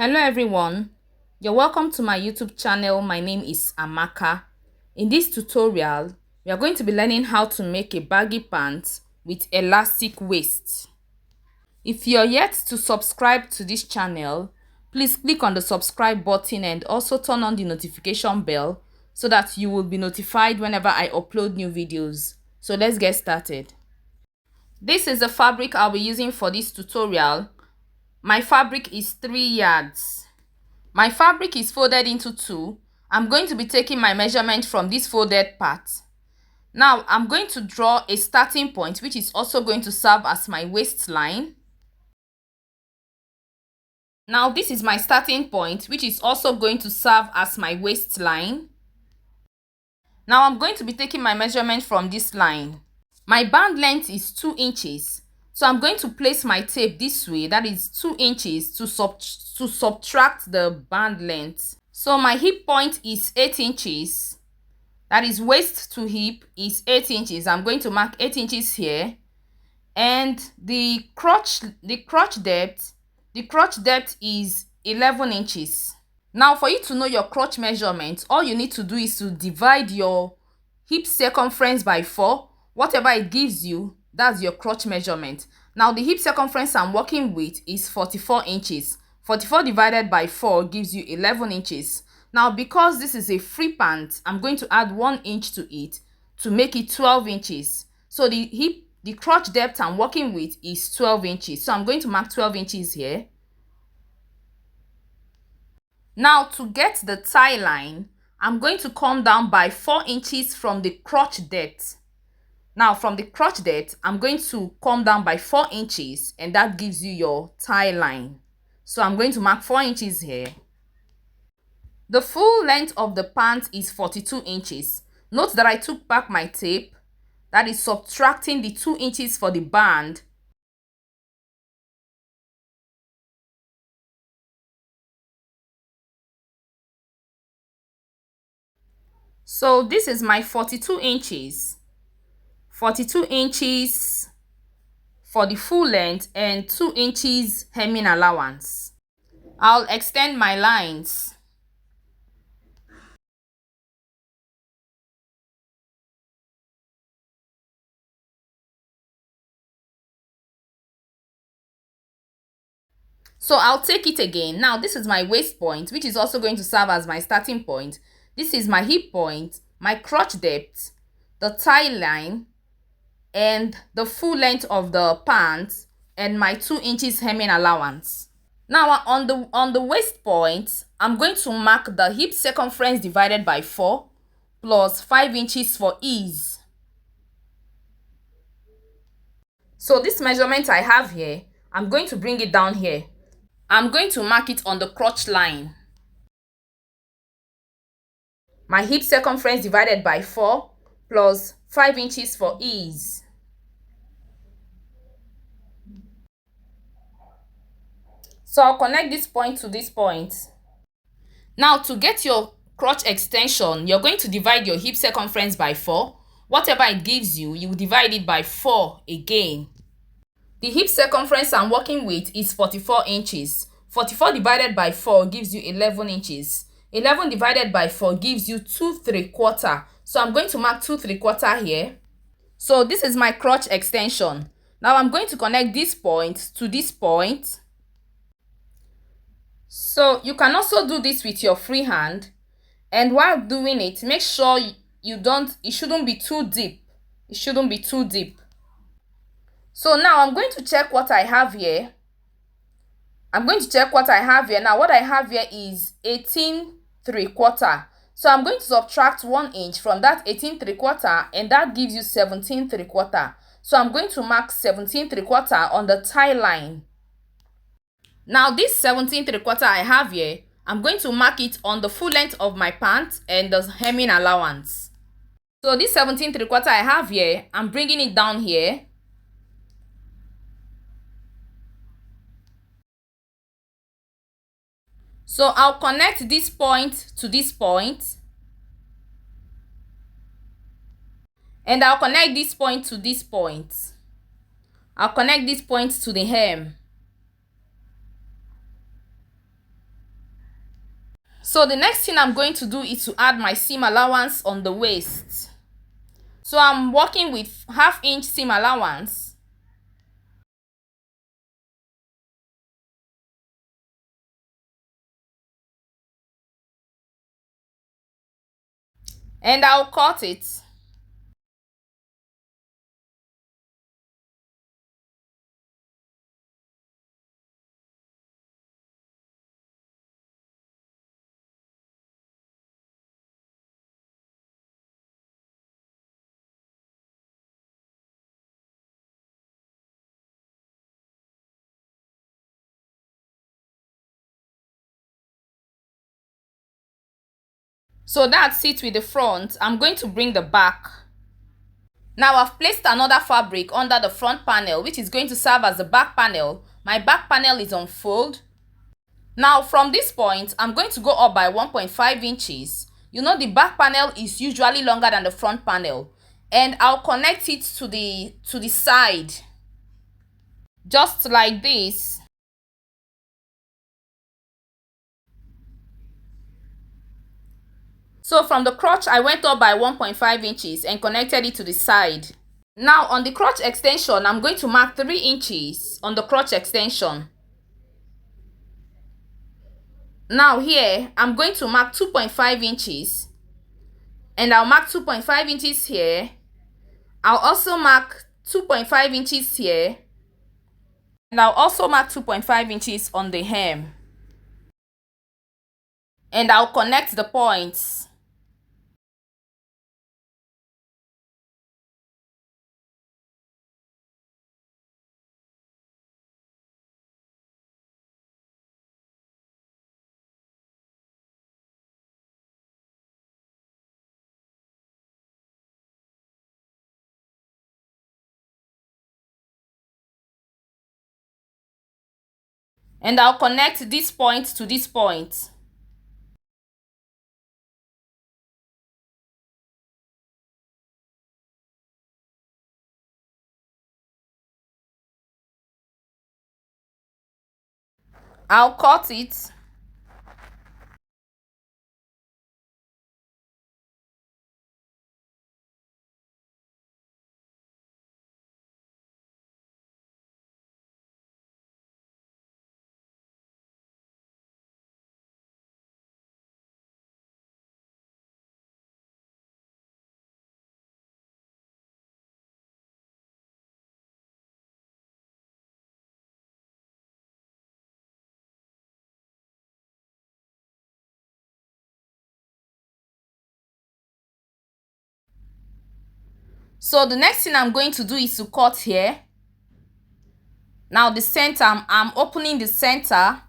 Hello everyone, you're welcome to my YouTube channel. My name is Amaka. In this tutorial, we are going to be learning how to make a baggy pant with elastic waist. If you're yet to subscribe to this channel, please click on the subscribe button and also turn on the notification bell so that you will be notified whenever I upload new videos. So let's get started. This is the fabric I'll be using for this tutorial. My fabric is 3 yards. My fabric is folded into two. I'm going to be taking my measurement from this folded part. Now, I'm going to draw a starting point, which is also going to serve as my waistline. Now, this is my starting point, which is also going to serve as my waistline. Now, I'm going to be taking my measurement from this line. My band length is 2 inches. So I'm going to place my tape this way, that is 2 inches, to subtract the band length. So my hip point is 8 inches. That is waist to hip is 8 inches. I'm going to mark 8 inches here. And the crotch depth is 11 inches. Now for you to know your crotch measurement, all you need to do is to divide your hip circumference by 4. Whatever it gives you, that's your crotch measurement. Now the hip circumference I'm working with is 44 inches. 44 divided by 4 gives you 11 inches. Now because this is a free pant, I'm going to add 1 inch to it to make it 12 inches. So the crotch depth I'm working with is 12 inches. So I'm going to mark 12 inches here. Now to get the tie line, I'm going to come down by 4 inches from the crotch depth. Now from the crotch depth, I'm going to come down by 4 inches and that gives you your tie line. So I'm going to mark 4 inches here. The full length of the pant is 42 inches. Note that I took back my tape, that is subtracting the 2 inches for the band. So this is my 42 inches. 42 inches for the full length and 2 inches hemming allowance. I'll extend my lines. So I'll take it again. Now this is my waist point, which is also going to serve as my starting point. This is my hip point, my crotch depth, the tie line, and the full length of the pants, and my 2 inches hemming allowance. Now on the waist point, I'm going to mark the hip circumference divided by 4 plus 5 inches for ease. So this measurement I have here, I'm going to bring it down here. I'm going to mark it on the crotch line. My hip circumference divided by 4 plus 5 inches for ease. So I'll connect this point to this point. Now to get your crotch extension, you're going to divide your hip circumference by 4. Whatever it gives you, you divide it by 4 again. The hip circumference I'm working with is 44 inches. 44 divided by 4 gives you 11 inches. 11 divided by 4 gives you 2 3/4. So I'm going to mark 2 3/4 here. So this is my crotch extension. Now I'm going to connect this point to this point. So you can also do this with your free hand. And while doing it, make sure it shouldn't be too deep. It shouldn't be too deep. So now I'm going to check what I have here. Now what I have here is 18 3/4. So I'm going to subtract 1 inch from that 18 3/4 and that gives you 17 3/4. So I'm going to mark 17 3/4 on the tie line. Now this 17 3/4 I have here, I'm going to mark it on the full length of my pant and the hemming allowance. So this 17 3/4 I have here, I'm bringing it down here. So I'll connect this point to this point. And I'll connect this point to this point. I'll connect this point to the hem. So the next thing I'm going to do is to add my seam allowance on the waist. So I'm working with 1/2 inch seam allowance. And I'll cut it. So that's it with the front. I'm going to bring the back. Now I've placed another fabric under the front panel, which is going to serve as the back panel. My back panel is on fold. Now from this point, I'm going to go up by 1.5 inches. You know the back panel is usually longer than the front panel. And I'll connect it to the side. Just like this. So from the crotch, I went up by 1.5 inches and connected it to the side. Now on the crotch extension, I'm going to mark 3 inches on the crotch extension. Now here, I'm going to mark 2.5 inches. And I'll mark 2.5 inches here. I'll also mark 2.5 inches here. And I'll also mark 2.5 inches on the hem. And I'll connect the points. And I'll connect this point to this point. I'll cut it. So the next thing I'm going to do is to cut here. Now the center, I'm opening the center,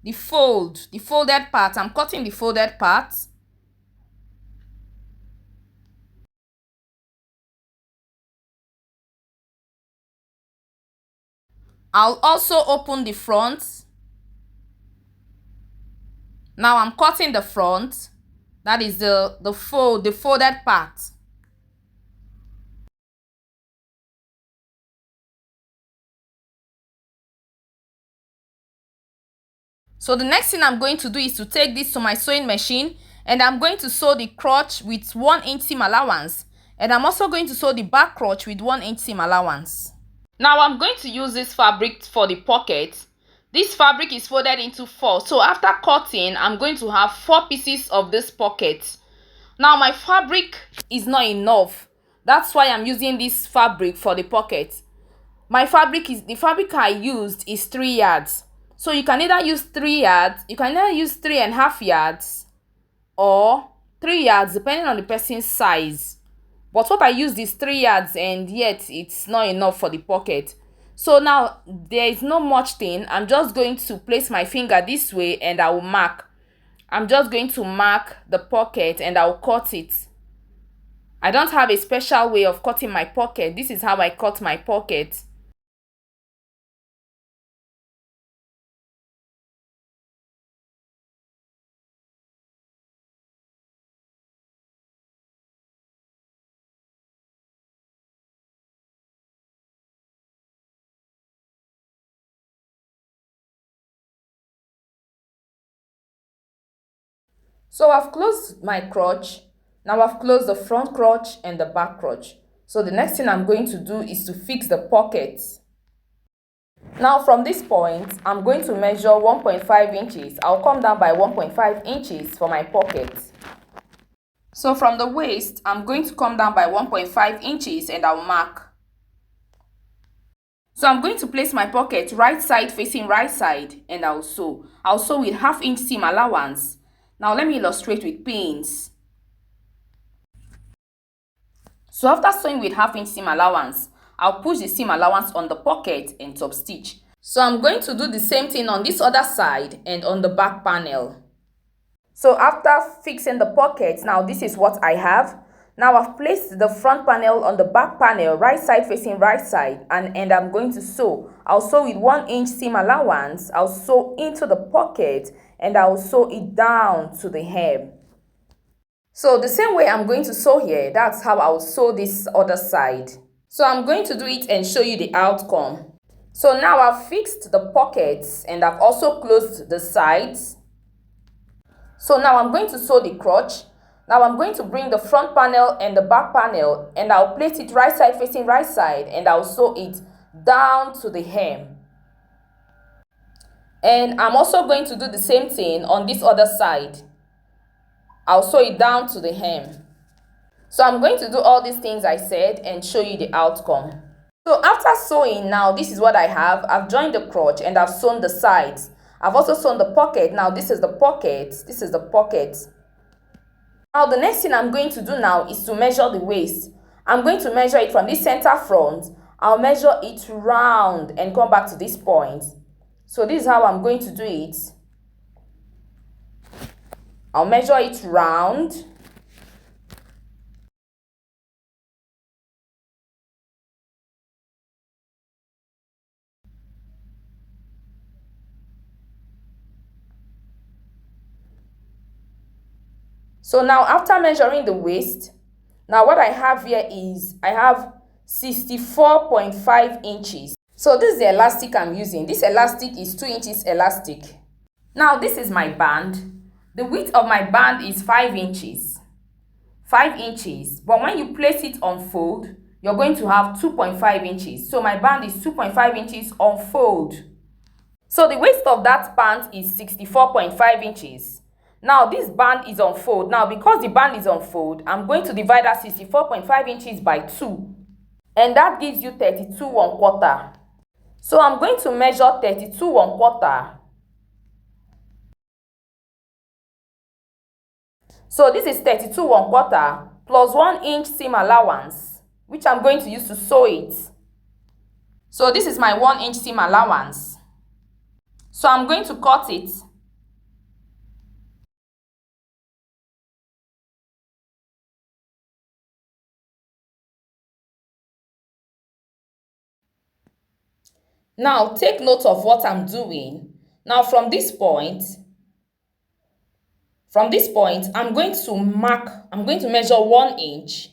the folded part. I'm cutting the folded part. I'll also open the front. Now I'm cutting the front. That is the folded part. So the next thing I'm going to do is to take this to my sewing machine, and I'm going to sew the crotch with 1 inch seam allowance, and I'm also going to sew the back crotch with 1 inch seam allowance. Now I'm going to use this fabric for the pocket. This fabric is folded into 4, so after cutting, I'm going to have 4 pieces of this pocket. Now my fabric is not enough. That's why I'm using this fabric for the pocket. The fabric I used is 3 yards. So you can either use 3 yards, you can either use 3.5 yards or 3 yards depending on the person's size. But what I used is 3 yards, and yet it's not enough for the pocket. So now there is no much thing. I'm just going to place my finger this way and I will mark. I'm just going to mark the pocket and I'll cut it. I don't have a special way of cutting my pocket. This is how I cut my pocket. So I've closed my crotch. Now I've closed the front crotch and the back crotch. So the next thing I'm going to do is to fix the pockets. Now from this point, I'm going to measure 1.5 inches. I'll come down by 1.5 inches for my pockets. So from the waist, I'm going to come down by 1.5 inches and I'll mark. So I'm going to place my pocket right side facing right side and I'll sew. I'll sew with half-inch seam allowance. Now let me illustrate with pins. So after sewing with half-inch seam allowance, I'll push the seam allowance on the pocket and top stitch. So I'm going to do the same thing on this other side and on the back panel. So after fixing the pocket, now this is what I have. Now I've placed the front panel on the back panel, right side facing right side, and I'm going to sew. I'll sew with 1-inch seam allowance. I'll sew into the pocket and I'll sew it down to the hem. So the same way I'm going to sew here, that's how I'll sew this other side. So I'm going to do it and show you the outcome. So now I've fixed the pockets and I've also closed the sides. So now I'm going to sew the crotch. Now I'm going to bring the front panel and the back panel and I'll place it right side facing right side and I'll sew it down to the hem. And I'm also going to do the same thing on this other side. I'll sew it down to the hem. So I'm going to do all these things I said and show you the outcome. So after sewing, now this is what I have. I've joined the crotch and I've sewn the sides. I've also sewn the pocket. Now this is the pocket. This is the pocket. Now the next thing I'm going to do now is to measure the waist. I'm going to measure it from this center front. I'll measure it round and come back to this point. So this is how I'm going to do it. I'll measure it round. So now after measuring the waist, now what I have here is I have 64.5 inches. So this is the elastic I'm using. This elastic is 2 inches elastic. Now this is my band. The width of my band is 5 inches. 5 inches. But when you place it on fold, you're going to have 2.5 inches. So my band is 2.5 inches on fold. So the waist of that pant is 64.5 inches. Now this band is on fold. Now because the band is on fold, I'm going to divide that 64.5 inches by 2. And that gives you 32 1/4. So I'm going to measure 32 1/4. So this is 32 1/4 plus 1-inch seam allowance, which I'm going to use to sew it. So this is my 1-inch seam allowance. So I'm going to cut it. Now take note of what I'm doing. Now from this point, I'm going to measure 1 inch.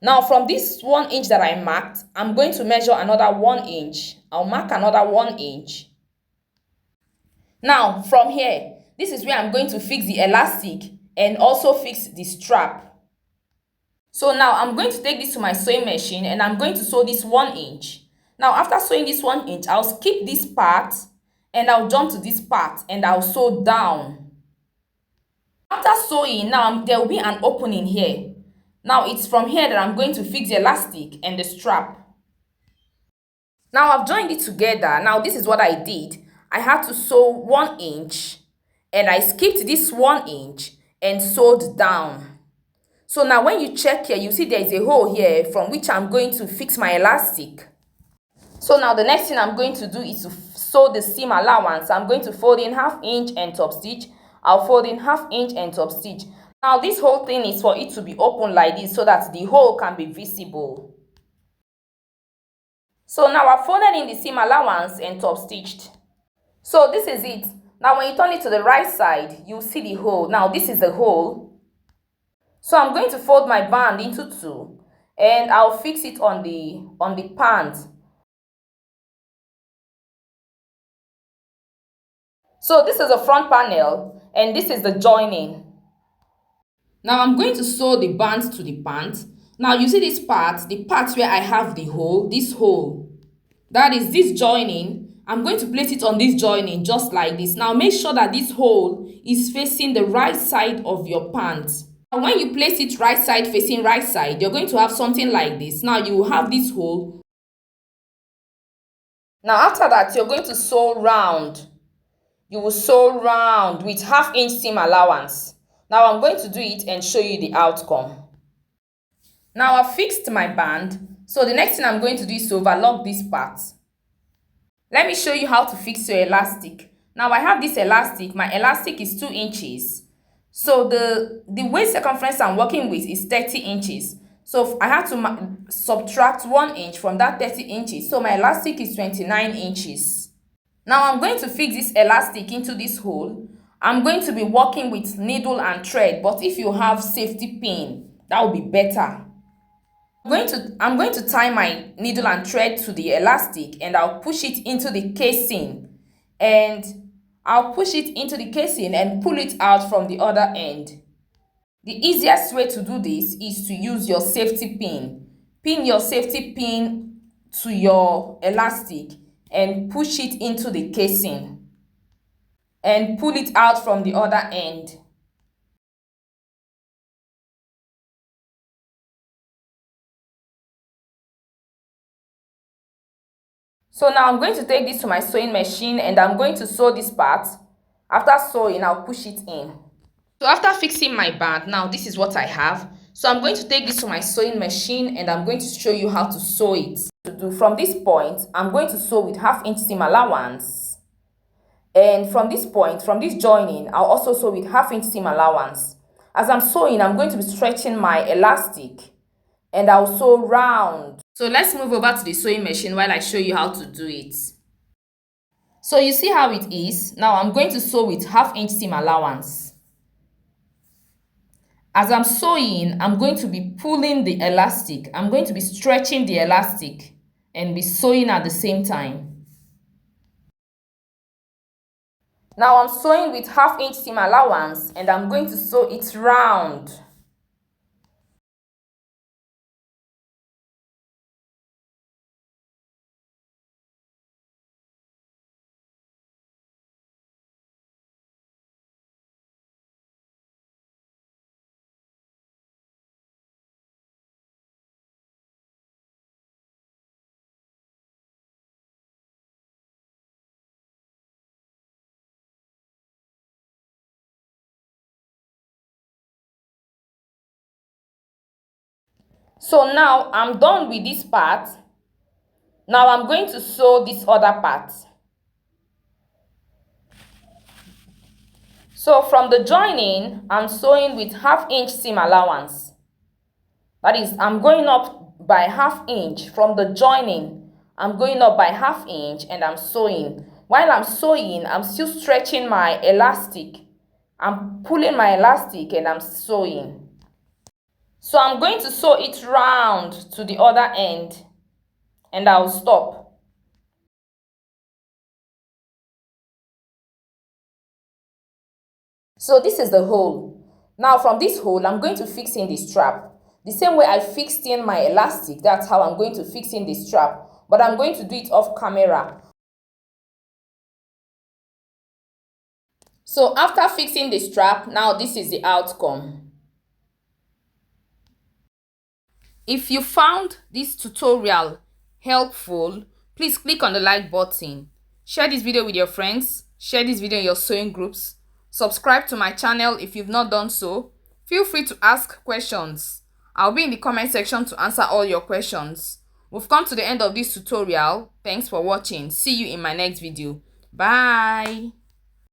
Now from this 1 inch that I marked, I'm going to measure another 1 inch. I'll mark another 1 inch. Now from here, this is where I'm going to fix the elastic and also fix the strap. So now I'm going to take this to my sewing machine and I'm going to sew this 1 inch. Now after sewing this 1 inch, I'll skip this part and I'll jump to this part and I'll sew down. After sewing, now there will be an opening here. Now it's from here that I'm going to fix the elastic and the strap. Now I've joined it together. Now this is what I did. I had to sew 1 inch and I skipped this 1 inch and sewed down. So now when you check here, you see there is a hole here from which I'm going to fix my elastic. So now the next thing I'm going to do is to sew the seam allowance. I'm going to fold in 1/2 inch and top stitch. I'll fold in 1/2 inch and top stitch. Now this whole thing is for it to be open like this so that the hole can be visible. So now I've folded in the seam allowance and top stitched. So this is it. Now when you turn it to the right side, you'll see the hole. Now this is the hole. So I'm going to fold my band into 2 and I'll fix it on the pant. So this is the front panel and this is the joining. Now I'm going to sew the band to the pant. Now you see this part, the part where I have the hole, this hole. That is this joining. I'm going to place it on this joining just like this. Now make sure that this hole is facing the right side of your pant. Now when you place it right side facing right side, you're going to have something like this. Now you will have this hole. Now after that, you're going to sew round. You will sew round with 1/2 inch seam allowance. Now I'm going to do it and show you the outcome. Now I've fixed my band. So the next thing I'm going to do is to overlock this part. Let me show you how to fix your elastic. Now I have this elastic. My elastic is 2 inches. So the waist circumference I'm working with is 30 inches. So I have to subtract 1 inch from that 30 inches. So my elastic is 29 inches. Now I'm going to fix this elastic into this hole. I'm going to be working with needle and thread, but if you have safety pin, that would be better. I'm going to tie my needle and thread to the elastic and I'll push it into the casing. And I'll push it into the casing and pull it out from the other end. The easiest way to do this is to use your safety pin. Pin your safety pin to your elastic and push it into the casing and pull it out from the other end. So now I'm going to take this to my sewing machine and I'm going to sew this part. After sewing, I'll push it in. So after fixing my band, now this is what I have. So I'm going to take this to my sewing machine and I'm going to show you how to sew it. From this point, I'm going to sew with 1/2 inch seam allowance. And from this point, from this joining, I'll also sew with 1/2 inch seam allowance. As I'm sewing, I'm going to be stretching my elastic and I'll sew round. So let's move over to the sewing machine while I show you how to do it. So you see how it is. Now I'm going to sew with 1/2 inch seam allowance. As I'm sewing, I'm going to be pulling the elastic. I'm going to be stretching the elastic and be sewing at the same time. Now I'm sewing with 1/2 inch seam allowance and I'm going to sew it round. So now I'm done with this part. Now I'm going to sew this other part. So from the joining, I'm sewing with 1/2 inch seam allowance. That is, I'm going up by 1/2 inch from the joining. I'm going up by 1/2 inch and I'm sewing. While I'm sewing, I'm still stretching my elastic. I'm pulling my elastic and I'm sewing. So I'm going to sew it round to the other end and I'll stop. So this is the hole. Now from this hole, I'm going to fix in the strap. The same way I fixed in my elastic, that's how I'm going to fix in the strap. But I'm going to do it off camera. So after fixing the strap, now this is the outcome. If you found this tutorial helpful, please click on the like button. Share this video with your friends. Share this video in your sewing groups. Subscribe to my channel if you've not done so. Feel free to ask questions. I'll be in the comment section to answer all your questions. We've come to the end of this tutorial. Thanks for watching. See you in my next video. Bye.